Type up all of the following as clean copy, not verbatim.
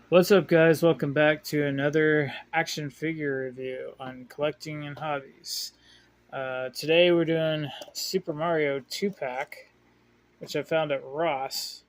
What's up, guys? Welcome back to another action figure review on collecting and hobbies. Today we're doing Super Mario 2 pack, which I found at Ross,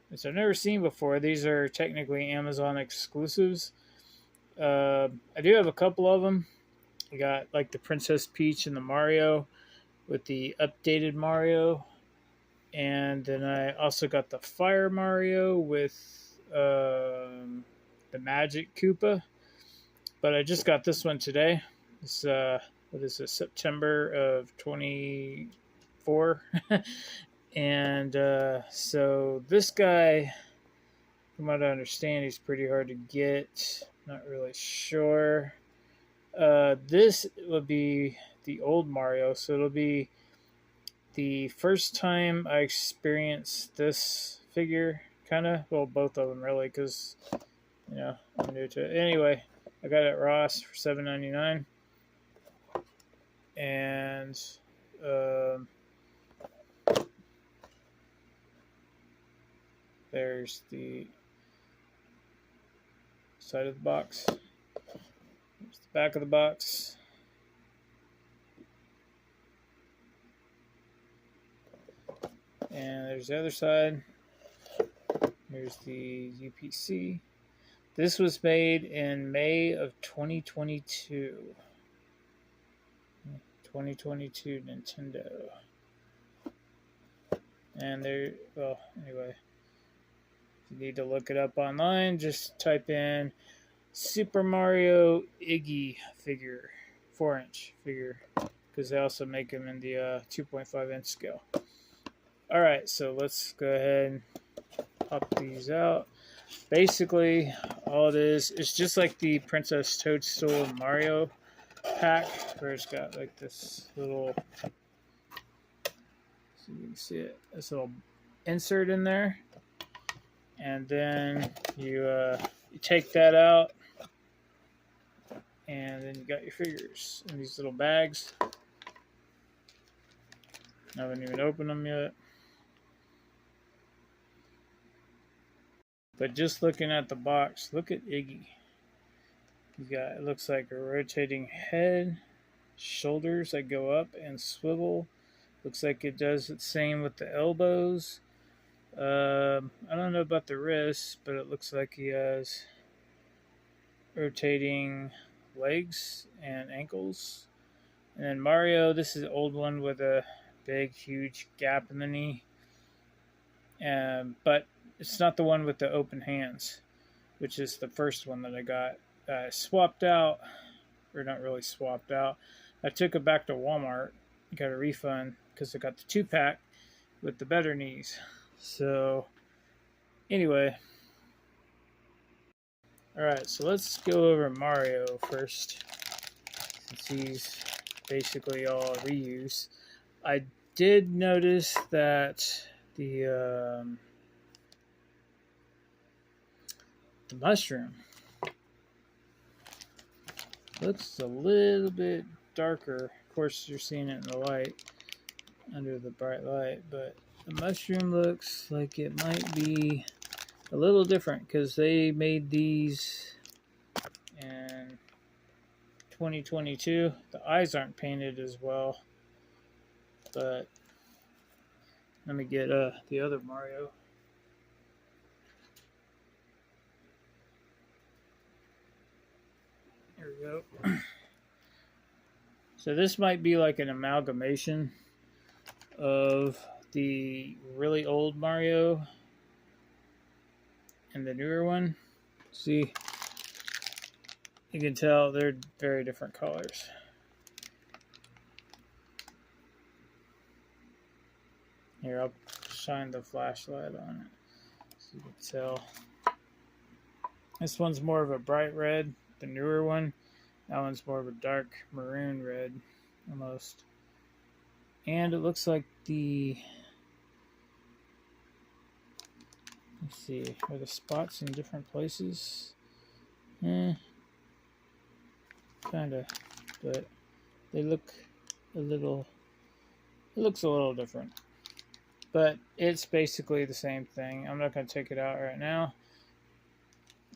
which I've never seen before. These are technically Amazon exclusives. I do have a couple of them. I got like the Princess Peach and the Mario with the updated Mario, and then I also got the Fire Mario with the Magic Koopa. But I just got this one today. It's what is it, September of 24, and so this guy, from what I understand, he's pretty hard to get. Not really sure. This will be the old Mario, so it'll be the first time I experienced this figure, kind of. Well, both of them really, because I'm new to it. Anyway, I got it at Ross for $7.99, and um, there's the side of the box. There's the back of the box. And there's the other side. Here's the UPC. This was made in May of 2022. 2022 Nintendo. And there, well, anyway, if you need to look it up online, just type in Super Mario Iggy figure, 4-inch figure, because they also make them in the 2.5-inch scale. All right, so let's go ahead and pop these out. Basically, all it is, it's just like the Princess Toadstool Mario pack, where it's got like this little, so you can see it, this little insert in there, and then you take that out, and then you got your figures in these little bags. I haven't even opened them yet. But just looking at the box, look at Iggy. You got, it looks like a rotating head, shoulders that go up and swivel. Looks like it does the same with the elbows. I don't know about the wrists, but it looks like he has rotating legs and ankles. And then Mario, this is an old one with a big, huge gap in the knee. But it's not the one with the open hands, which is the first one that I got. Swapped out, or not really swapped out. I took it back to Walmart, got a refund because I got the 2-pack with the better knees. So, anyway. Alright, so let's go over Mario first, since he's basically all reuse. I did notice that the mushroom looks a little bit darker. Of course, you're seeing it in the light, under the bright light, but the mushroom looks like it might be a little different because they made these in 2022. The eyes aren't painted as well, but let me get the other Mario. Here we go. So this might be like an amalgamation of the really old Mario and the newer one. See, you can tell they're very different colors. Here, I'll shine the flashlight on it so you can tell. This one's more of a bright red, the newer one. That one's more of a dark maroon red, almost. And it looks like the, let's see, are the spots in different places? Kinda, but they look a little, it looks a little different. But it's basically the same thing. I'm not going to take it out right now,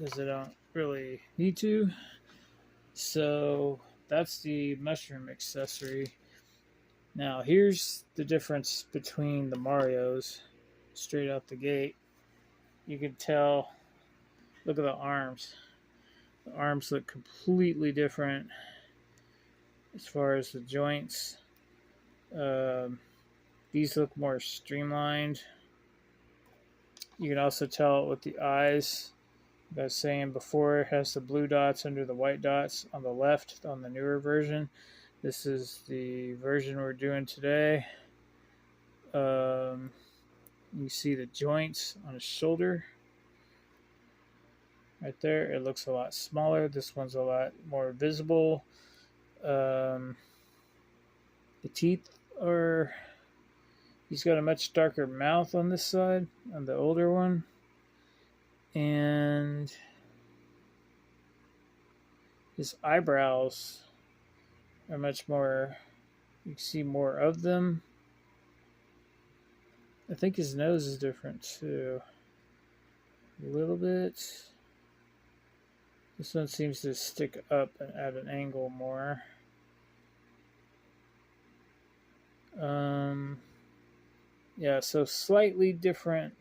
because I don't really need to. So that's the mushroom accessory. Now here's the difference between the Marios straight out the gate. You can tell, look at the arms. The arms look completely different as far as the joints. These look more streamlined. You can also tell it with the eyes. Like I was saying before, it has the blue dots under the white dots on the left on the newer version. This is the version we're doing today. You see the joints on his shoulder. Right there, it looks a lot smaller. This one's a lot more visible. The teeth are... He's got a much darker mouth on this side, on the older one. And his eyebrows are much more... You can see more of them. I think his nose is different too. A little bit. This one seems to stick up and at an angle more. Yeah, so slightly different.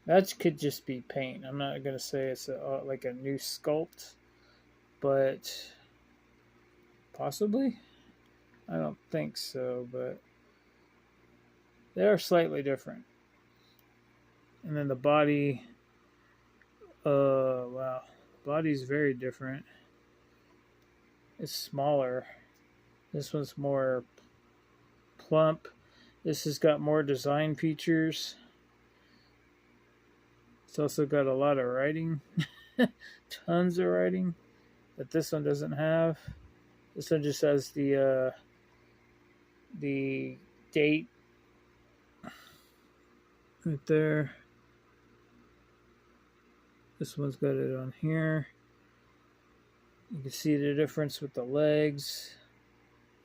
That could just be paint. I'm not going to say it's like a new sculpt, but possibly. I don't think so, but they are slightly different. And then the body, wow, the body's very different. It's smaller. This one's more plump. This has got more design features. It's also got a lot of writing, tons of writing that this one doesn't have. This one just has the date right there. This one's got it on here. You can see the difference with the legs.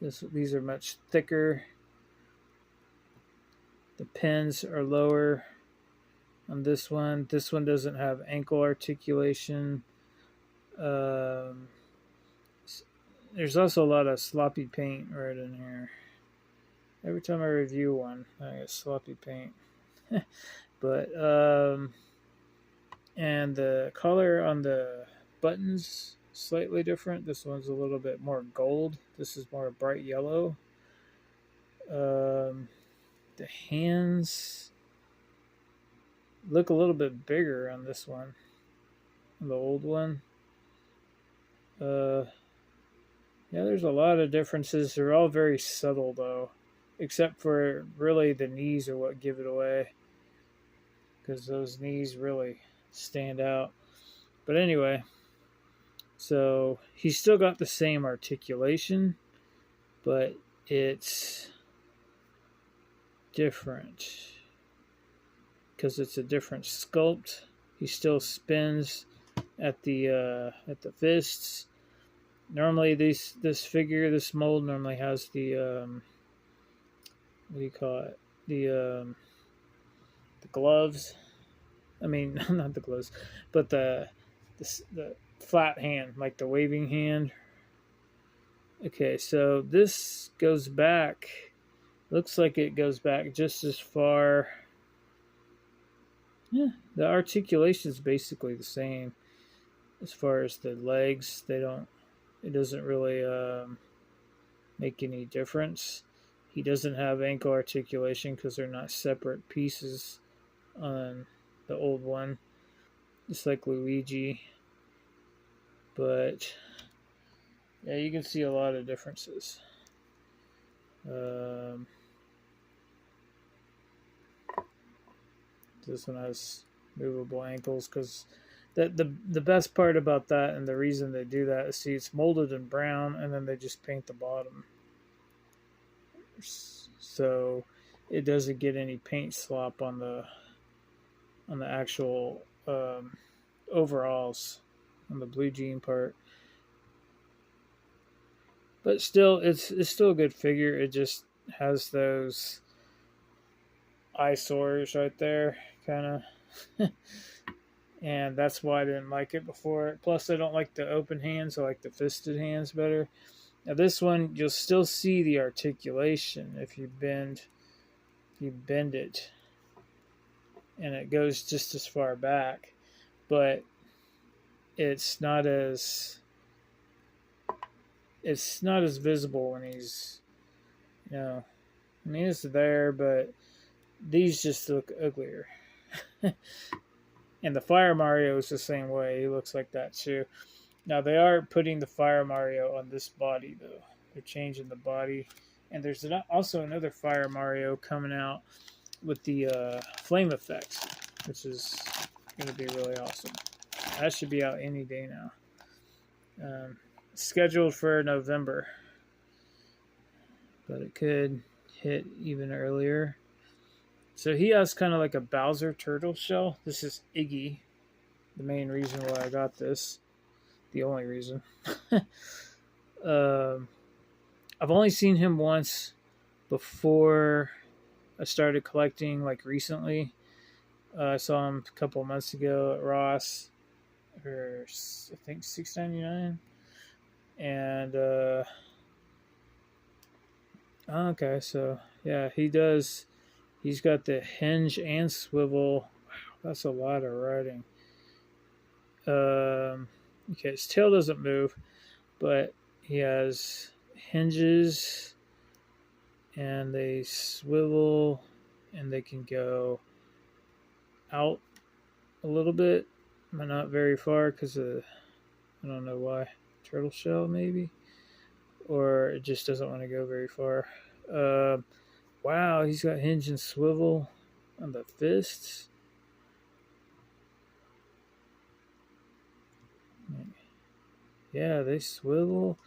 These are much thicker. The pins are lower on this one. This one doesn't have ankle articulation. There's also a lot of sloppy paint right in here. Every time I review one, I get sloppy paint. But, and the color on the buttons, slightly different. This one's a little bit more gold. This is more bright yellow. The hands look a little bit bigger on this one, on the old one. Yeah, there's a lot of differences. They're all very subtle, though, except for really the knees are what give it away, because those knees really stand out. But anyway, so he's still got the same articulation, but it's different because it's a different sculpt. He still spins at the fists. Normally, this mold normally has the what do you call it? The gloves. I mean, not the gloves, but the flat hand, like the waving hand. Okay, so this goes back. Looks like it goes back just as far. Yeah, the articulation is basically the same as far as the legs. It doesn't really make any difference. He doesn't have ankle articulation because they're not separate pieces on the old one, just like Luigi. But yeah, you can see a lot of differences. This one has movable ankles because the best part about that, and the reason they do that, is see, it's molded in brown and then they just paint the bottom, so it doesn't get any paint slop on the actual overalls on the blue jean part. But still, it's still a good figure. It just has those eyesores right there, kind of. And that's why I didn't like it before. Plus, I don't like the open hands. I like the fisted hands better. Now, this one, you'll still see the articulation if you bend it, and it goes just as far back, but it's not as visible when he's, I mean, it's there, but these just look uglier. And the Fire Mario is the same way. He looks like that too. Now they are putting the Fire Mario on this body though. They're changing the body, and there's also another Fire Mario coming out with the flame effects, which is going to be really awesome. That should be out any day now. Scheduled for November, but it could hit even earlier. So he has kind of like a Bowser turtle shell. This is Iggy, the main reason why I got this. The only reason. I've only seen him once before I started collecting, like recently. I saw him a couple months ago at Ross, for I think $6.99. And okay, so yeah, he's got the hinge and swivel. Wow, that's a lot of writing. Okay, his tail doesn't move, but he has hinges, and they swivel, and they can go out a little bit, but not very far because of, I don't know why, turtle shell maybe, or it just doesn't want to go very far. Wow, he's got hinge and swivel on the fists. Yeah, they swivel,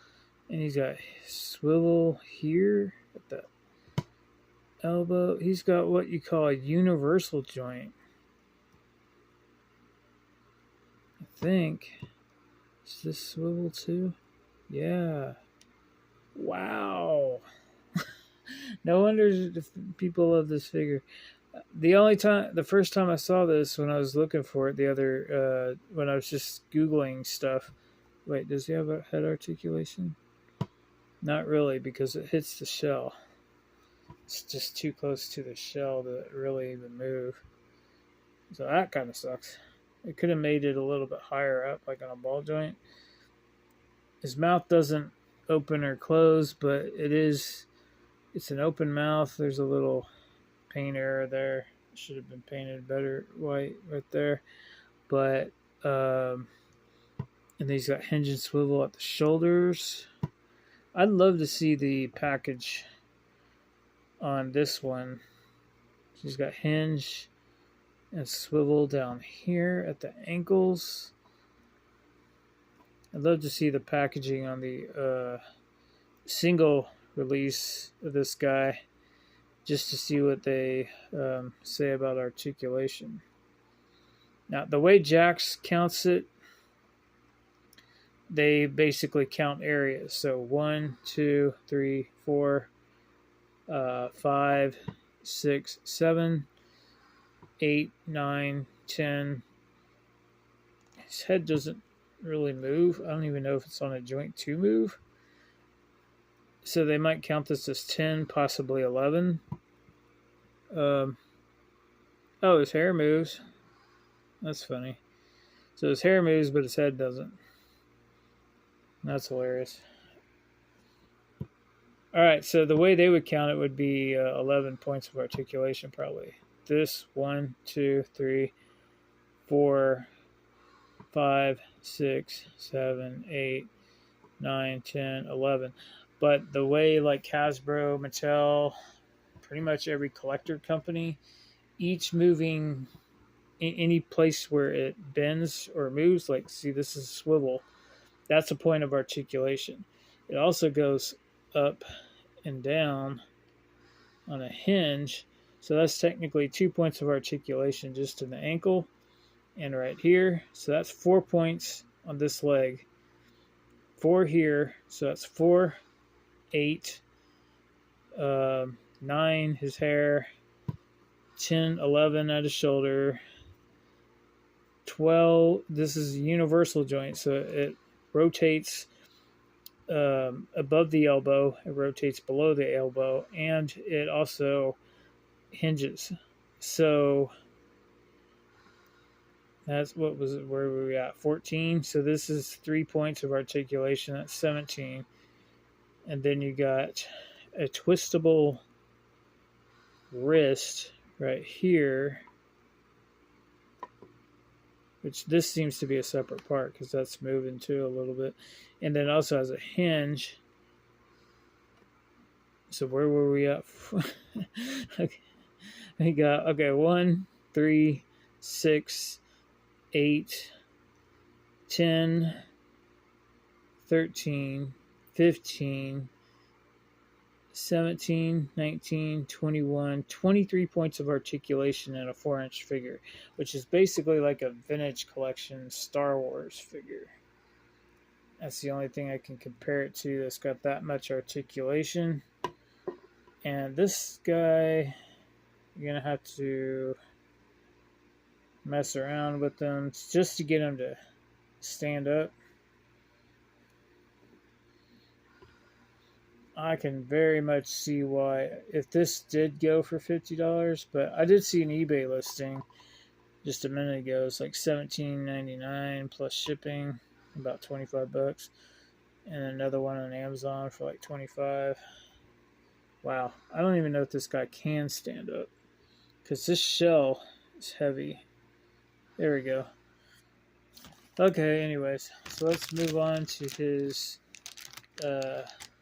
and he's got swivel here at the elbow. He's got what you call a universal joint, I think. Is this swivel too? Yeah. Wow. No wonder people love this figure. The first time I saw this, when I was looking for it, when I was just Googling stuff. Wait, does he have a head articulation? Not really, because it hits the shell. It's just too close to the shell to really even move. So that kind of sucks. It could have made it a little bit higher up, like on a ball joint. His mouth doesn't open or close, but it's an open mouth. There's a little paint error there. It should have been painted better white right there. But and he's got hinge and swivel at the shoulders. I'd love to see the package on this one. He's got hinge and swivel down here at the ankles. I'd love to see the packaging on the single release of this guy, just to see what they say about articulation. Now, the way Jakks counts it, they basically count areas. So 1, 2, 3, 4, 5, 6, 7, 8, 9, 10. His head doesn't really move. I don't even know if it's on a joint to move. So they might count this as 10, possibly 11. Oh, his hair moves. That's funny. So his hair moves, but his head doesn't. That's hilarious. All right, so the way they would count it would be 11 points of articulation, probably. This 1, 2, 3, 4, 5, 6, 7, 8, 9, 10, 11. But the way like Hasbro, Mattel, pretty much every collector company, each moving in any place where it bends or moves, like see this is a swivel, that's a point of articulation. It also goes up and down on a hinge, so that's technically 2 points of articulation just in the ankle and right here. So that's 4 points on this leg, 4 here, so that's 4, 8, 9 his hair, 10, 11 at his shoulder, 12. This is a universal joint, so it rotates above the elbow, it rotates below the elbow, and it also hinges. So that's what was it, where were we at? 14. So this is 3 points of articulation. That's 17. And then you got a twistable wrist right here, which this seems to be a separate part because that's moving too a little bit. And then it also has a hinge. So where were we at? Okay. We got, okay, 1, 3, 6, 8, 10, 13, 15, 17, 19, 21, 23 points of articulation in a 4-inch figure, which is basically like a vintage collection Star Wars figure. That's the only thing I can compare it to that's got that much articulation. And this guy, you're going to have to mess around with them just to get him to stand up. I can very much see why, if this did go for $50, but I did see an eBay listing just a minute ago. It's like $17.99 plus shipping, about $25, and another one on Amazon for like $25. Wow, I don't even know if this guy can stand up because this shell is heavy. There we go. Okay, anyways, so let's move on to his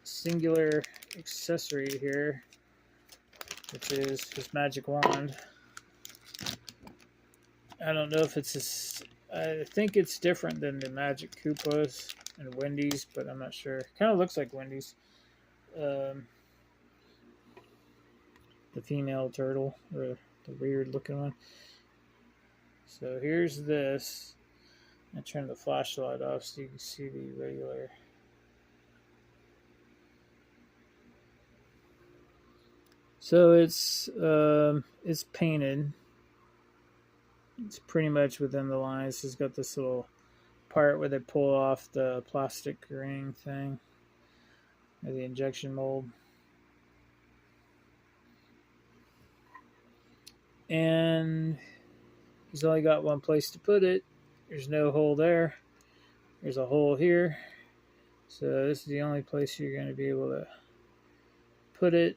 singular accessory here, which is his magic wand. I don't know if it's I think it's different than the Magic Koopas and Wendy's, but I'm not sure. Kind of looks like Wendy's. The female turtle, or the weird looking one. So here's this. I turn the flashlight off so you can see the regular. So it's painted. It's pretty much within the lines. It's got this little part where they pull off the plastic ring thing, or the injection mold. And he's only got one place to put it. There's no hole there. There's a hole here. So this is the only place you're going to be able to put it.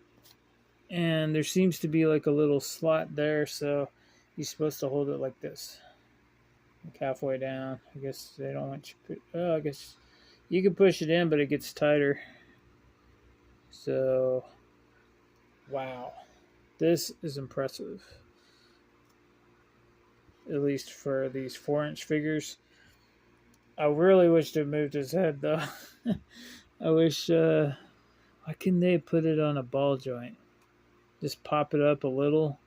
And there seems to be like a little slot there, so you're supposed to hold it like this, like halfway down. I guess they don't want you to put, I guess you can push it in, but it gets tighter. So, wow, this is impressive. At least for these 4-inch figures. I really wish they moved his head though. I wish, why couldn't they put it on a ball joint? Just pop it up a little.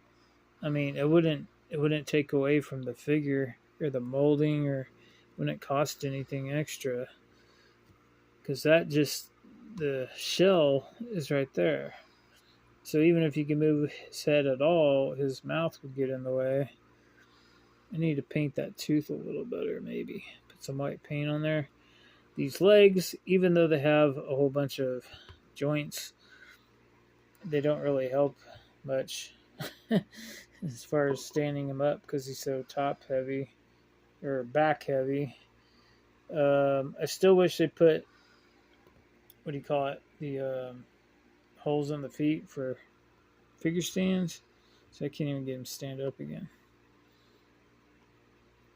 I mean, it wouldn't take away from the figure or the molding, or wouldn't cost anything extra. Because that just, the shell is right there. So even if you can move his head at all, his mouth would get in the way. I need to paint that tooth a little better, maybe. Put some white paint on there. These legs, even though they have a whole bunch of joints, they don't really help much as far as standing him up because he's so top heavy or back heavy. I still wish they put, what do you call it, the holes in the feet for figure stands. So I can't even get him to stand up again.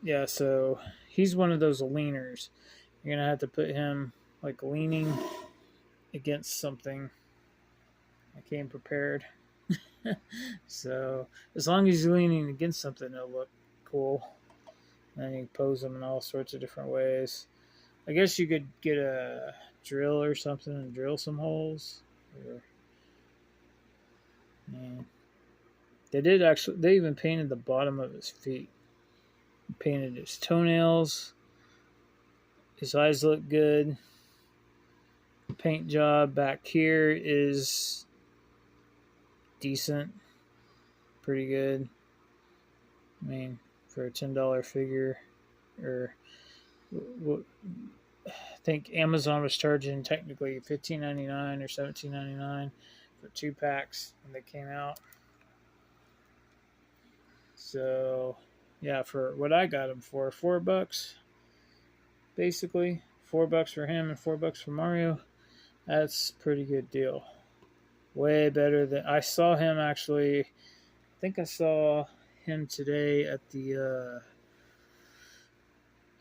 Yeah, so he's one of those leaners. You're going to have to put him like leaning against something. I came prepared. So as long as you're leaning against something, it'll look cool. And you can pose them in all sorts of different ways. I guess you could get a drill or something and drill some holes. Man. They even painted the bottom of his feet. Painted his toenails. His eyes look good. The paint job back here is decent. pretty good. I mean, for a $10 figure, or I think Amazon was charging technically $15.99 or $17.99 for 2 packs when they came out. So, yeah, for what I got them for, $4, basically $4 for him and $4 for Mario. That's a pretty good deal. Way better than I saw him actually. I think I saw him today at the.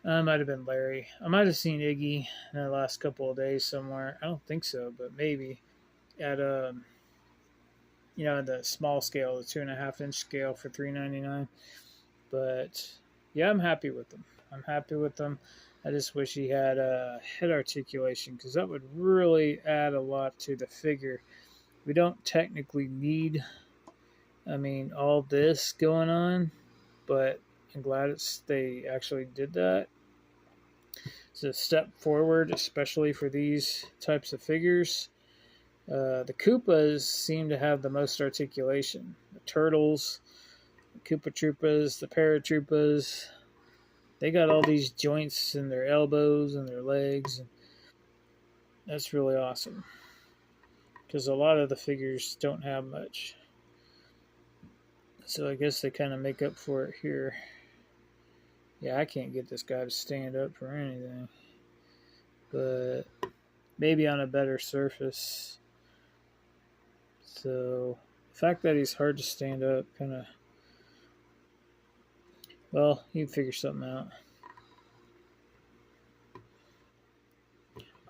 Might have been Larry. I might have seen Iggy in the last couple of days somewhere. I don't think so, but maybe at the small scale, the 2.5 inch scale for $3.99. But yeah, I'm happy with them. I just wish he had head articulation, because that would really add a lot to the figure. We don't technically need, all this going on, but I'm glad they actually did that. It's a step forward, especially for these types of figures. The Koopas seem to have the most articulation. The Turtles, the Koopa Troopas, the Paratroopas, they got all these joints in their elbows and their legs. And that's really awesome, because a lot of the figures don't have much. So I guess they kind of make up for it here. Yeah, I can't get this guy to stand up for anything. But maybe on a better surface. So the fact that he's hard to stand up kind of... Well, you can figure something out.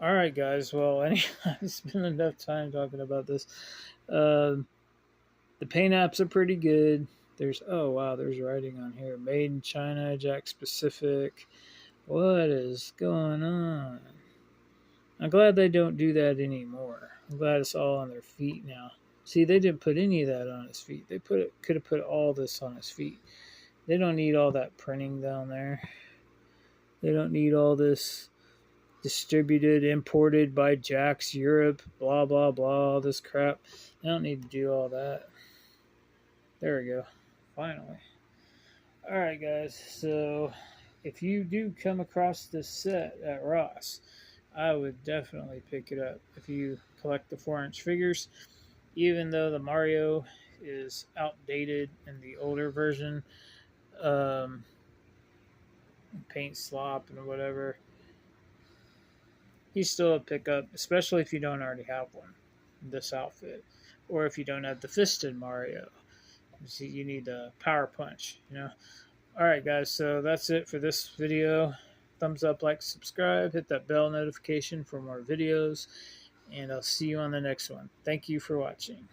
Alright, guys. Well, anyhow, it's been enough time talking about this. The paint apps are pretty good. There's writing on here. Made in China, Jakks Pacific. What is going on? I'm glad they don't do that anymore. I'm glad it's all on their feet now. See, they didn't put any of that on his feet. They could have put all this on his feet. They don't need all that printing down there. They don't need all this distributed, imported by Jakks Europe, blah, blah, blah, all this crap. They don't need to do all that. There we go. Finally. Alright, guys. So, if you do come across this set at Ross, I would definitely pick it up if you collect the 4-inch figures. Even though the Mario is outdated in the older version, paint slop and whatever, you still pick up, especially if you don't already have one, this outfit, or if you don't have the fisted Mario. See, you need a power punch, Alright, guys, so that's it for this video. Thumbs up, like, subscribe, hit that bell notification for more videos, and I'll see you on the next one. Thank you for watching.